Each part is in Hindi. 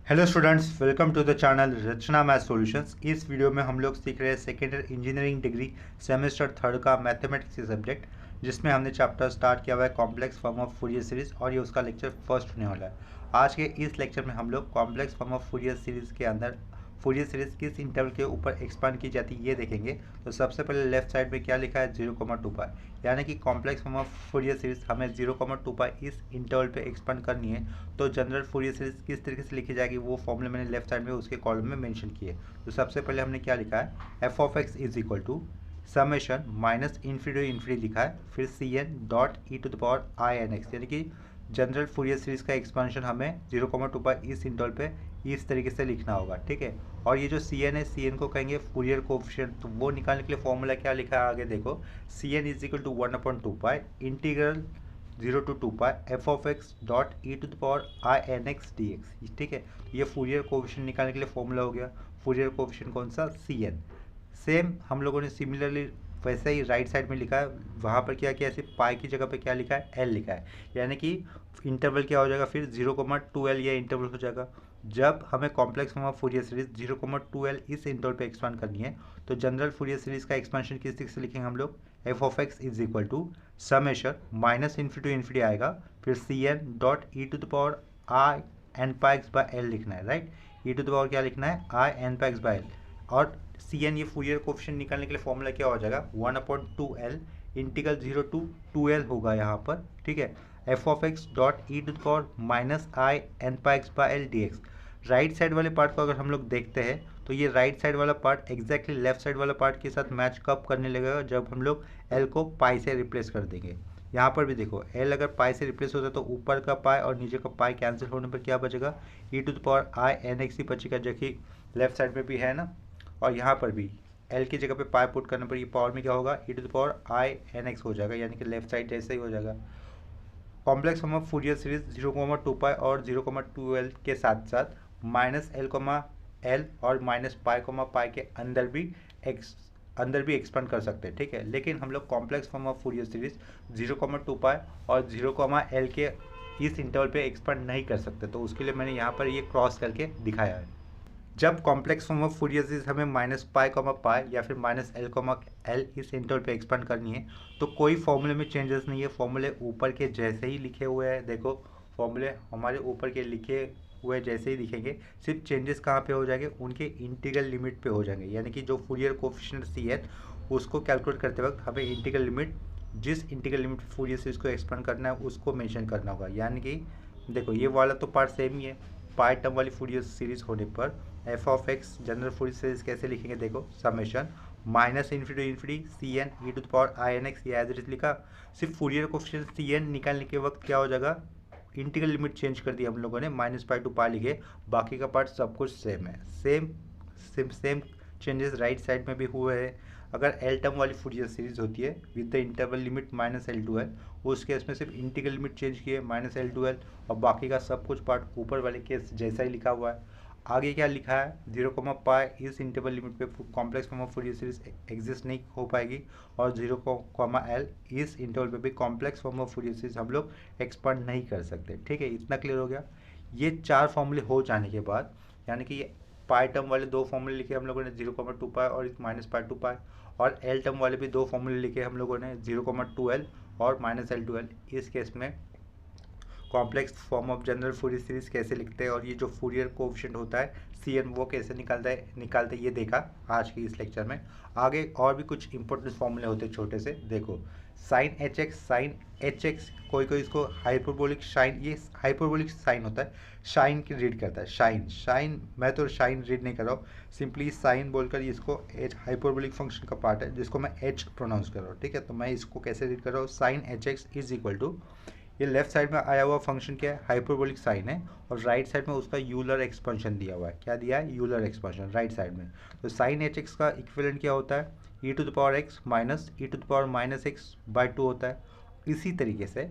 Hello students, welcome to the channel Rachna Math Solutions. इस वीडियो में हम लोग सीख रहे हैं second year engineering degree semester third का मैथमेटिक्स के सब्जेक्ट, जिसमें हमने चैप्टर स्टार्ट किया हुआ है complex form of Fourier series और ये उसका लेक्चर फर्स्ट होने वाला है। आज के इस लेक्चर में हम लोग complex form of Fourier series के अंदर फूरियर सीरीज किस इंटरवल के ऊपर एक्सपांड की जाती है ये देखेंगे। तो सबसे पहले लेफ्ट साइड में क्या लिखा है 0,2 पाई, यानी कि complex form of Fourier series हमें 0,2 पाई इस इंटरवल पे एक्सपांड करनी है। तो जनरल फूरियर सीरीज किस तरीके से लिखी जाएगी वो फॉर्मूला मैंने लेफ्ट साइड में उसके कॉलम में मेंशन किए। तो सबसे पहले हमने क्या लिखा है, F of X is equal to summation minus infinity infinity लिखा है, फिर C N dot E to the power I N X, यानी कि जनरल फूरियर सीरीज का एक्सपांशन हमें 0,2 पाई इस इंटरवल पे इस तरीके से लिखना होगा, ठीक है। और ये जो सी एन है, सी एन को कहेंगे फूरियर कोफिशिएंट, तो वो निकालने के लिए फॉर्मूला क्या लिखा है आगे देखो, C N is equal to 1/2 pi integral 0 to 2 pi F of X dot E to the power I N X D X, ठीक है। ये फूरियर कोफिशिएंट निकालने के लिए फॉर्मूला हो गया। फूरियर कोफिशिएंट कौन सा, सी एन। सेम हम लोगों ने सिमिलरली वैसे ही राइट साइड में लिखा है, वहाँ पर क्या किया, सिर्फ पाई की जगह पे क्या लिखा है, एल लिखा है, यानी कि इंटरवल क्या हो जाएगा फिर 0,2L ये इंटरवल हो जाएगा। जब हमें complex form of Fourier series 0,2L इस इंटरवल पे एक्सपांड करनी है, तो जनरल फूरियर सीरीज का एक्सपांशन किस तरीके से लिखेंगे हम लोग, F of X is equal to summation minus infinity to infinity आएगा, फिर C N dot E to the power I N pi X by L लिखना है, right. E to the power क्या लिखना है, I N pi X by L. और सी एन ये फूरियर कोफिशिएंट निकालने के लिए फॉर्मूला क्या हो जाएगा, 1/2L इंटीग्रल 0 to 2L होगा यहाँ पर, ठीक है। F of X dot E to the power minus I N pi X by L D X. Right side वाले पार्ट को अगर हम लोग देखते हैं तो ये राइट साइड वाला पार्ट एग्जैक्टली लेफ्ट साइड वाला पार्ट के साथ मैच कब करने लगेगा, जब हम लोग एल को पाई से रिप्लेस कर देंगे। यहाँ पर भी देखो, एल अगर पाई से रिप्लेस होता है तो ऊपर का पाई और नीचे का पाई कैंसिल होने पर क्या बचेगा, E to the power I N X ही बचेगा, जो कि लेफ्ट साइड में भी है ना। और यहाँ पर भी एल की जगह पे पाई पुट करने पर ये पावर में क्या होगा, E to the power I N X हो जाएगा, यानी कि लेफ्ट साइड जैसे ही हो जाएगा। Complex form of Fourier series 0,2 पाई और 0,2L के साथ साथ माइनस एल और माइनस पाई के अंदर भी एक्सपेंड कर सकते हैं, ठीक है। लेकिन हम लोग complex form of Fourier series 0,2 पाई और 0,L के इस इंटरवल पे एक्सपेंड नहीं कर सकते, तो उसके लिए मैंने यहाँ पर ये क्रॉस करके दिखाया है। जब complex form of Fourier series हमें -पाई या फिर -L इस इंटरवल पे एक्सपेंड करनी है, तो कोई फॉर्मूले में चेंजेस नहीं है। फॉर्मूले ऊपर के जैसे ही लिखे हुए हैं, देखो फॉर्मूले हमारे ऊपर के लिखे हुए जैसे ही दिखेंगे, सिर्फ चेंजेस कहाँ पे हो जाएंगे, उनके इंटीग्रल लिमिट पे हो जाएंगे। यानी कि जो फूरियर कोफिशिएंट सी है उसको कैलकुलेट करते वक्त हमें इंटीग्रल लिमिट, जिस इंटीग्रल लिमिट फूरियर सीरीज को एक्सपेंड करना है उसको मेंशन करना होगा। यानी कि देखो ये वाला तो पार्ट सेम ही है, पाई टर्म वाली फूरियर सीरीज होने पर F of X general Fourier series कैसे लिखेंगे, देखो summation minus infinity infinity C N E to the power I N X, ये एज इट इज लिखा। सिर्फ फूरियर कोफिशिएंट सी एन निकालने के वक्त क्या हो जाएगा, इंटीग्रल लिमिट चेंज कर दी हम लोगों ने, -पाई टू पाई लिखे, बाकी का पार्ट सब कुछ सेम है। सेम चेंजेस राइट साइड में भी हुए हैं। अगर एल टर्म वाली फूरियर सीरीज होती है with the interval limit -L to L, उस केस में सिर्फ इंटीग्रल लिमिट चेंज किए -L to L, और बाकी का सब कुछ पार्ट ऊपर वाले केस जैसा ही लिखा हुआ है। आगे क्या लिखा है, 0,पाई इस इंटरवल लिमिट पे complex form of Fourier series exist नहीं हो पाएगी, और 0,L इस इंटरवल पे भी complex form of Fourier series हम लोग एक्सपांड नहीं कर सकते, ठीक है। इतना क्लियर हो गया। ये चार फॉर्मूले हो जाने के बाद, यानी कि पाई टर्म वाले दो फॉर्मूले लिखे हम लोगों ने 0,2 पाई और -पाई टू पाई, और एल टर्म वाले भी दो फॉर्मूले लिखे हम लोगों ने 0,2L और -L to L। इस केस में complex form of general Fourier series कैसे लिखते हैं और ये जो फूरियर कोफिशिएंट होता है सी एन वो कैसे निकालते हैं ये देखा आज की इस लेक्चर में। आगे और भी कुछ इंपॉर्टेंट फॉर्मूले होते हैं छोटे से, देखो साइन एच एक्स कोई इसको हाइपरबोलिक साइन, ये हाइपरबोलिक साइन होता है, शाइन की रीड करता है, शाइन मैं तो शाइन रीड नहीं कर रहा हूँ, सिंपली साइन बोलकर इसको एच हाइपरबोलिक फंक्शन का पार्ट है जिसको मैं एच प्रोनाउंस कर रहा हूँ, ठीक है। तो मैं इसको कैसे रीड कर रहा हूँ, sine H X is equal to, ये लेफ्ट साइड में आया हुआ फंक्शन क्या है, हाइपरबोलिक साइन है, और राइट साइड में उसका यूलर एक्सपेंशन दिया हुआ है। क्या दिया है, यूलर एक्सपेंशन राइट साइड में। तो साइन एच एक्स का इक्विवेलेंट क्या होता है, E to the power X minus E to the power -x/2 होता है। इसी तरीके से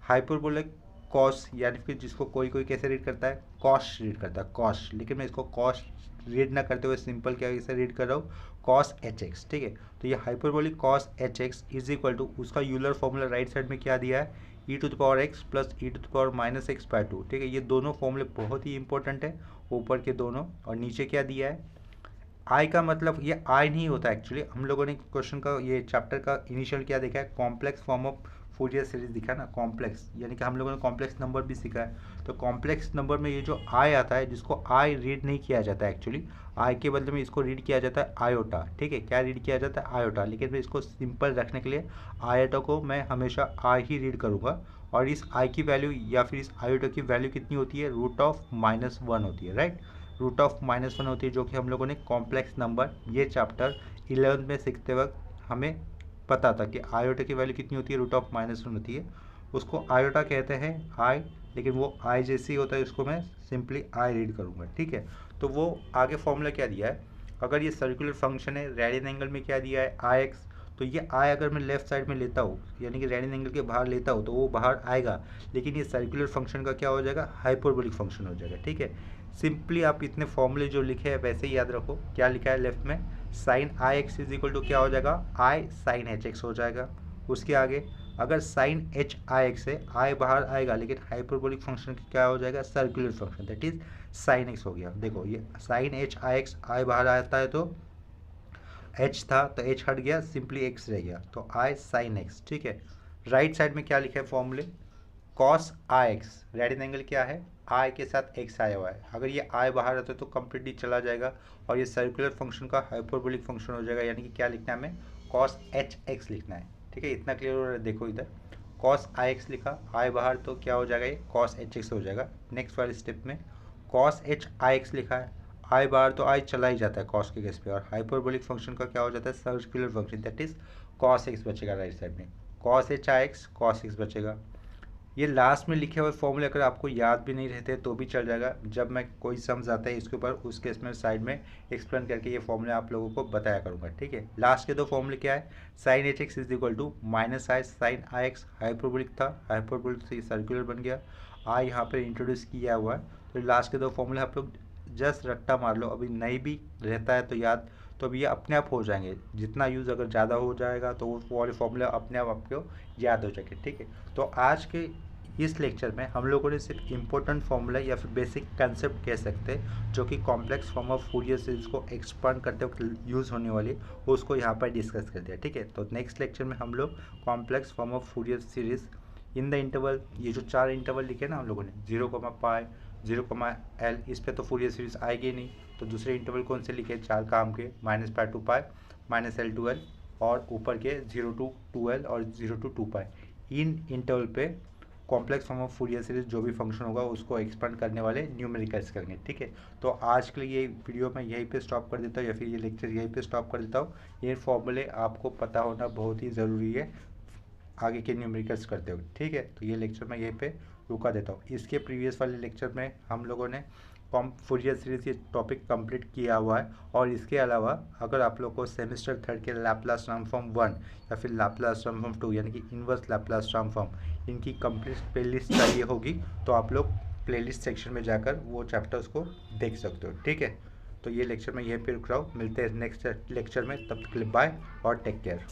हाइपरबोलिक कॉस, यानी कि जिसको कोई कैसे रीड करता है, कॉस रीड करता है, कॉस, लेकिन मैं इसको कॉस रीड ना करते हुए सिंपल क्या इसे रीड कर रहा हूँ, कॉस एच एक्स, ठीक है। तो ये hyperbolic cos H X is equal to, उसका यूलर फॉर्मूला राइट साइड में क्या दिया है, E to the power X plus E to the power minus X by 2। ठीक है, ये दोनों फॉर्मूले बहुत ही इंपॉर्टेंट है, ऊपर के दोनों। और नीचे क्या दिया है, आई का मतलब ये आई नहीं होता एक्चुअली। हम लोगों ने क्वेश्चन का ये चैप्टर का इनिशियल क्या देखा है, complex form of Fourier series दिखा ना, कॉम्प्लेक्स यानी कि हम लोगों ने कॉम्प्लेक्स नंबर भी सीखा है। तो कॉम्प्लेक्स नंबर में ये जो आई आता है, जिसको आई रीड नहीं किया जाता है एक्चुअली, आई के बदले में इसको रीड किया जाता है आयोटा। ठीक है, क्या रीड किया जाता है, आयोटा। लेकिन मैं इसको सिंपल रखने के लिए आयोटा को मैं हमेशा आई ही रीड करूँगा। और इस आई की वैल्यू या फिर इस आयोटा की वैल्यू कितनी होती है, √(-1) होती है, राइट। √(-1) होती है, जो कि हम लोगों ने कॉम्प्लेक्स नंबर ये चैप्टर 11th में सीखते वक्त हमें पता था कि आयोटा की वैल्यू कितनी होती है, √(-1) होती है। उसको आयोटा कहते हैं आई, लेकिन वो आई जैसे ही होता है, उसको मैं सिंपली आई रीड करूँगा। ठीक है, तो वो आगे फॉर्मूला क्या दिया है, अगर ये सर्कुलर फंक्शन है, रेडियन एंगल में क्या दिया है, आई एक्स। तो ये आई अगर मैं लेफ्ट साइड में लेता हूँ, यानी कि रेडियन एंगल के बाहर लेता हूँ, तो वो बाहर आएगा, लेकिन ये सर्कुलर फंक्शन का क्या हो जाएगा, हाइपरबोलिक फंक्शन हो जाएगा। ठीक है, सिंपली आप इतने फॉर्मूले जो लिखे हैं वैसे ही याद रखो। क्या लिखा है लेफ्ट में, sine I X is equal to क्या हो जाएगा, आई साइन एच एक्स हो जाएगा। उसके आगे अगर साइन एच आई एक्स है, आई बाहर आएगा, लेकिन हाइपरबोलिक फंक्शन क्या हो जाएगा, circular function, that is sine x हो गया। देखो ये साइन एच आई एक्स, आई बाहर आता है तो एच था तो एच हट गया, सिंपली एक्स रह गया, तो आई साइन एक्स। ठीक है, राइट साइड में क्या लिखा है फॉर्मूले, कॉस आई एक्स, रेडियन एंगल क्या है, आई के साथ एक्स आया हुआ है, अगर ये आई बाहर आता है तो कंप्लीटली चला जाएगा और ये सर्कुलर फंक्शन का हाइपरबोलिक फंक्शन हो जाएगा, यानी कि क्या लिखना है हमें, कॉस एच एक्स लिखना है। ठीक है, इतना क्लियर हो रहा है, देखो इधर कॉस आई एक्स लिखा, आई बाहर तो क्या हो जाएगा, ये कॉस एच एक्स हो जाएगा। नेक्स्ट वाले स्टेप में कॉस एच आई एक्स लिखा है, आई बार तो आई चला ही जाता है कॉस के केस पे, और हाइपरबोलिक फंक्शन का क्या हो जाता है, circular function, that is cos x बचेगा राइट साइड में, cos H I x cos x बचेगा। ये लास्ट में लिखे हुए फॉर्मूले अगर आपको याद भी नहीं रहते तो भी चल जाएगा, जब मैं कोई सम्स आता है इसके ऊपर उस केस में साइड में एक्सप्लेन करके ये फॉर्मूले आप लोगों को बताया करूँगा। ठीक है, लास्ट के दो फॉर्मूले क्या है, sine H X is equal to minus I sine I X, hyperbolic था, हाइपरबोलिक से सर्कुलर बन गया, आई यहाँ पर इंट्रोड्यूस किया हुआ है। तो लास्ट के दो फॉर्मूले आप लोग जस्ट रट्टा मार लो, अभी नहीं भी रहता है तो याद, तो अब ये अपने आप हो जाएंगे, जितना यूज़ अगर ज़्यादा हो जाएगा तो वो वाले फॉर्मूले अपने आप आपको याद हो जाएंगे। ठीक है, तो आज के इस लेक्चर में हम लोगों ने सिर्फ इम्पोर्टेंट फॉर्मूला या फिर बेसिक कंसेप्ट कह सकते हैं, जो कि complex form of Fourier series को एक्सपांड करते वक्त यूज़ होने वाली, उसको यहाँ पर डिस्कस कर दिया। ठीक है, तो नेक्स्ट लेक्चर में हम लोग complex form of Fourier series in the interval, ये जो 4 इंटरवल लिखे ना हम लोगों ने, 0, π, 0, L, इस पर तो फूरियर सीरीज आएगी नहीं, तो दूसरे इंटरवल कौन से लिखे, 4 काम के, -π to π, -L to L, और ऊपर के 0 to 2L और 0 to 2π, इन इंटरवल पे complex form of Fourier series जो भी फंक्शन होगा उसको एक्सपेंड करने वाले न्यूमेरिकल्स करेंगे। ठीक है, तो आज के लिए ये वीडियो मैं यहीं पे स्टॉप कर देता हूँ, या फिर ये लेक्चर यहीं पे स्टॉप कर देता हूँ। ये फॉर्मूले आपको पता होना बहुत ही ज़रूरी है आगे के न्यूमेरिकल्स करते हुए। ठीक है, तो ये लेक्चर मैं यहीं पे रुका देता हूँ। इसके प्रीवियस वाले लेक्चर में हम लोगों ने फूरियर सीरीज ये टॉपिक कंप्लीट किया हुआ है, और इसके अलावा अगर आप लोग को सेमेस्टर 3 के लैप्लास ट्रांसफॉर्म 1 या फिर लैप्लास ट्रांसफॉर्म 2 यानी कि इन्वर्स लैप्लास ट्रांसफॉर्म, इनकी कंप्लीट प्लेलिस्ट चाहिए होगी तो आप लोग प्लेलिस्ट सेक्शन में जाकर वो चैप्टर्स को देख सकते हो। ठीक है, तो ये लेक्चर मैं यहीं पे रुक रहा हूँ, मिलते हैं नेक्स्ट लेक्चर में, तब तक के लिए बाय और टेक केयर।